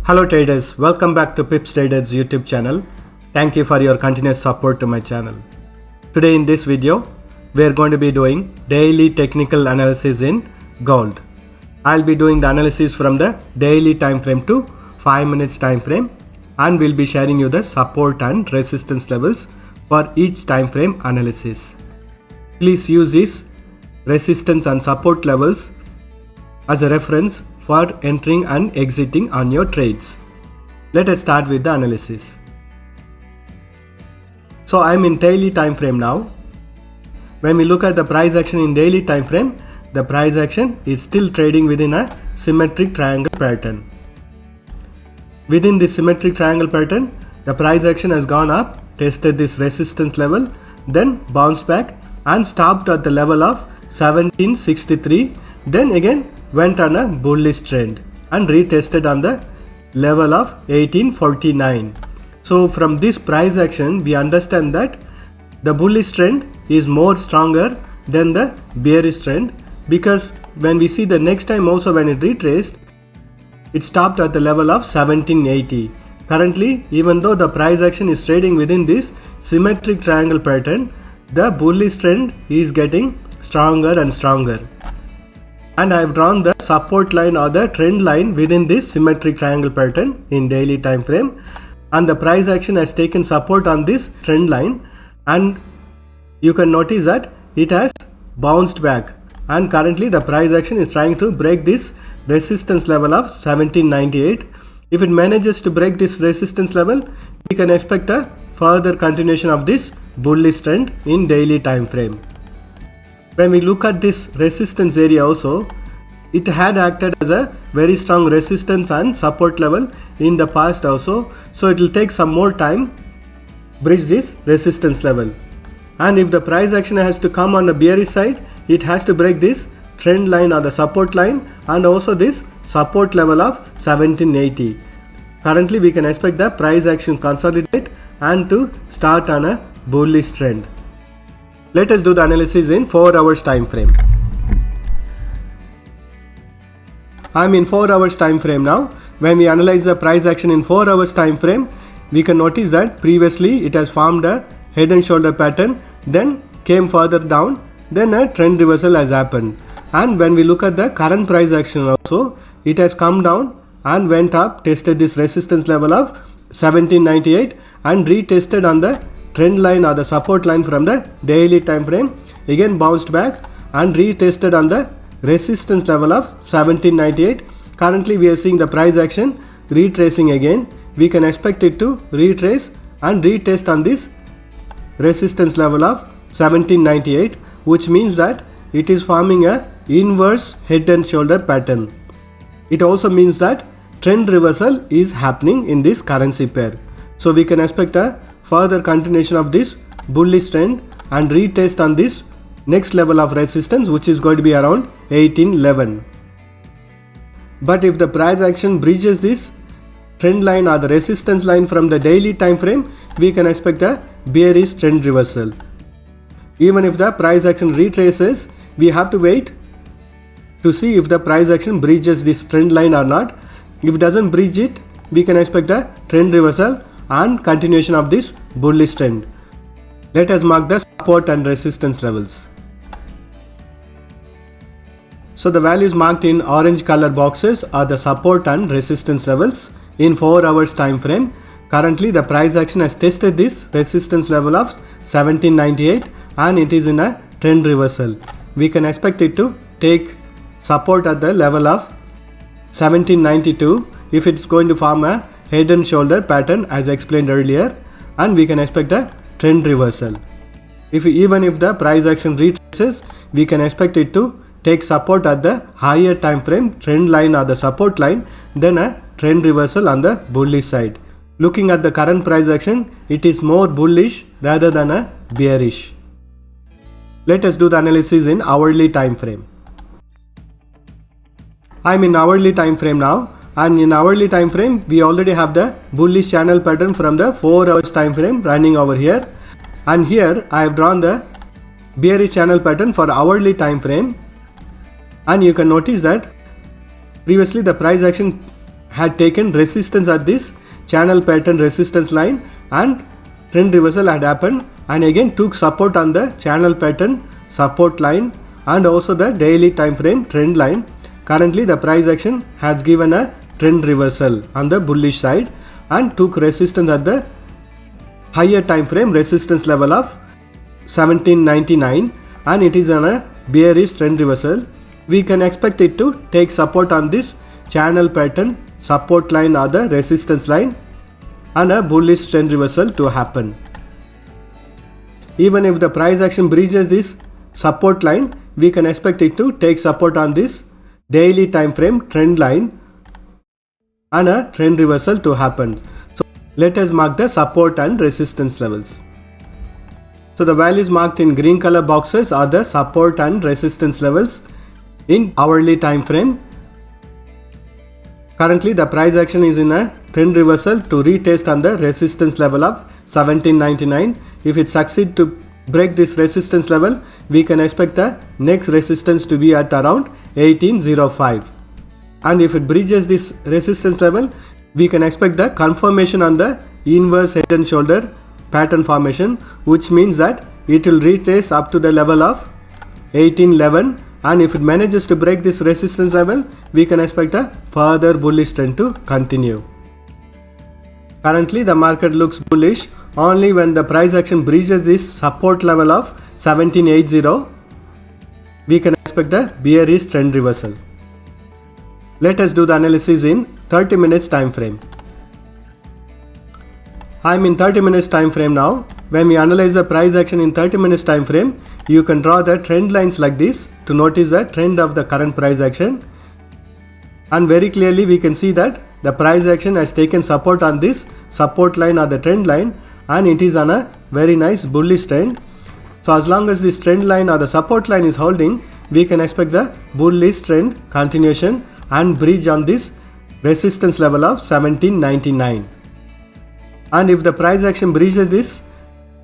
Hello traders, welcome back to Pips Traders YouTube channel. Thank you for your continuous support to my channel. Today in this video, we are going to be doing daily technical analysis in gold. I'll be doing the analysis from the daily time frame to 5 minutes time frame, and we'll be sharing you the support and resistance levels for each time frame analysis. Please use these resistance and support levels as a reference for entering and exiting on your trades. Let us start with the analysis. So I'm in daily time frame now. When we look at the price action in daily time frame, the price action is still trading within a symmetric triangle pattern. Within this symmetric triangle pattern, the price action has gone up, tested this resistance level, then bounced back and stopped at the level of 1763, then again went on a bullish trend and retested on the level of 1849. So from this price action, we understand that the bullish trend is more stronger than the bearish trend, because when we see the next time also when it retraced, it stopped at the level of 1780. Currently, even though the price action is trading within this symmetric triangle pattern, the bullish trend is getting stronger and stronger. And I have drawn the support line or the trend line within this symmetric triangle pattern in daily time frame, and the price action has taken support on this trend line, and you can notice that it has bounced back, and currently the price action is trying to break this resistance level of 1798. If it manages to break this resistance level, we can expect a further continuation of this bullish trend in daily time frame. When we look at this resistance area also, it had acted as a very strong resistance and support level in the past also, so it will take some more time bridge this resistance level. And if the price action has to come on the bearish side, it has to break this trend line or the support line and also this support level of 1780. Currently we can expect the price action consolidate and to start on a bullish trend. Let us do the analysis in 4 hours time frame. I am in 4 hours time frame now. When we analyze the price action in 4 hours time frame, we can notice that previously it has formed a head and shoulder pattern, then came further down, then a trend reversal has happened. And when we look at the current price action also, it has come down and went up, tested this resistance level of 1798 and retested on the trend line or the support line from the daily time frame, again bounced back and retested on the resistance level of 1798. Currently we are seeing the price action retracing again. We can expect it to retrace and retest on this resistance level of 1798, which means that it is forming a inverse head and shoulder pattern. It also means that trend reversal is happening in this currency pair. So we can expect a further continuation of this bullish trend and retest on this next level of resistance, which is going to be around 1811. But if the price action breaches this trend line or the resistance line from the daily time frame, we can expect a bearish trend reversal. Even if the price action retraces, we have to wait to see if the price action breaches this trend line or not. If it doesn't breach it, we can expect a trend reversal and continuation of this bullish trend. Let us mark the support and resistance levels. So the values marked in orange color boxes are the support and resistance levels in 4 hours time frame. Currently the price action has tested this resistance level of 1798 and it is in a trend reversal. We can expect it to take support at the level of 1792 if it's going to form a head and shoulder pattern as explained earlier, and we can expect a trend reversal. Even if the price action retraces, we can expect it to take support at the higher time frame trend line or the support line, then a trend reversal on the bullish side. Looking at the current price action, it is more bullish rather than a bearish. Let us do the analysis in hourly time frame. I am in hourly time frame now, and in hourly time frame we already have the bullish channel pattern from the 4 hours time frame running over here, and here I have drawn the bearish channel pattern for hourly time frame, and you can notice that previously the price action had taken resistance at this channel pattern resistance line, and trend reversal had happened and again took support on the channel pattern support line and also the daily time frame trend line. Currently the price action has given a trend reversal on the bullish side and took resistance at the higher time frame resistance level of 1799, and it is on a bearish trend reversal. We can expect it to take support on this channel pattern support line or the resistance line and a bullish trend reversal to happen. Even if the price action breaches this support line, we can expect it to take support on this daily time frame trend line and a trend reversal to happen. So let us mark the support and resistance levels. So the values marked in green color boxes are the support and resistance levels in hourly time frame. Currently the price action is in a trend reversal to retest on the resistance level of 1799. If it succeeds to break this resistance level, we can expect the next resistance to be at around 1805. And if it breaches this resistance level, we can expect the confirmation on the inverse head and shoulder pattern formation, which means that it will retrace up to the level of 1811, and if it manages to break this resistance level, we can expect a further bullish trend to continue. Currently the market looks bullish only when the price action breaches this support level of 1780. We can expect a bearish trend reversal. Let us do the analysis in 30 minutes time frame. I am in 30 minutes time frame now. When we analyze the price action in 30 minutes time frame, you can draw the trend lines like this to notice the trend of the current price action, and very clearly we can see that the price action has taken support on this support line or the trend line, and it is on a very nice bullish trend. So as long as this trend line or the support line is holding, we can expect the bullish trend continuation and breach on this resistance level of 1799. And if the price action breaches this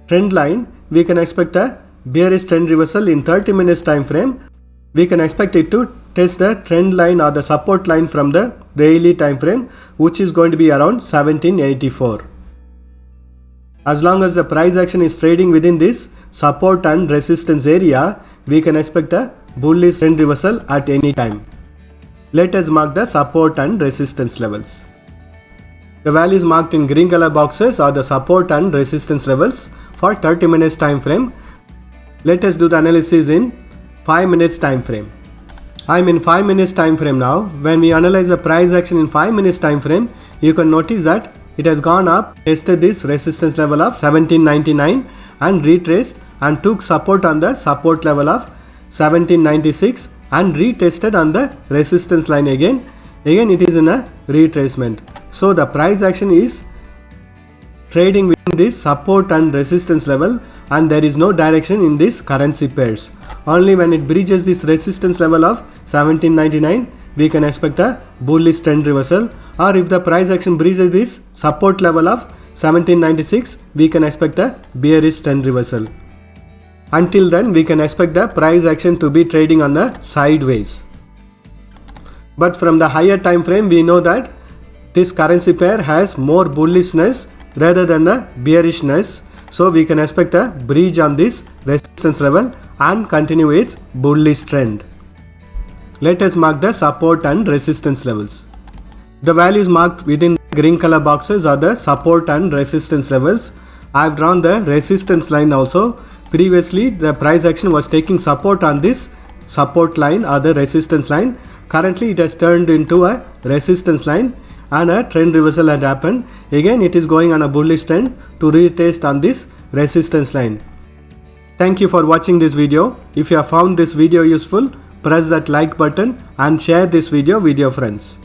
trend line, we can expect a bearish trend reversal in 30 minutes time frame. We can expect it to test the trend line or the support line from the daily time frame, which is going to be around 1784. As long as the price action is trading within this support and resistance area, we can expect a bullish trend reversal at any time. Let us mark the support and resistance levels. The values marked in green color boxes are the support and resistance levels for 30 minutes time frame. Let us do the analysis in 5 minutes time frame. I am in 5 minutes time frame now. When we analyze the price action in 5 minutes time frame, you can notice that it has gone up, tested this resistance level of 1799 and retraced and took support on the support level of 1796 and retested on the resistance line again. Again it is in a retracement. So the price action is trading within this support and resistance level, and there is no direction in this currency pairs. Only when it breaches this resistance level of 1799, we can expect a bullish trend reversal, or if the price action breaches this support level of 1796, we can expect a bearish trend reversal. Until then, we can expect the price action to be trading on the sideways. But from the higher time frame, we know that this currency pair has more bullishness rather than the bearishness. So we can expect a breach on this resistance level and continue its bullish trend. Let us mark the support and resistance levels. The values marked within green color boxes are the support and resistance levels. I have drawn the resistance line also. Previously the price action was taking support on this support line or the resistance line. Currently it has turned into a resistance line and a trend reversal had happened. Again it is going on a bullish trend to retest on this resistance line. Thank you for watching this video. If you have found this video useful, press that like button and share this video with your friends.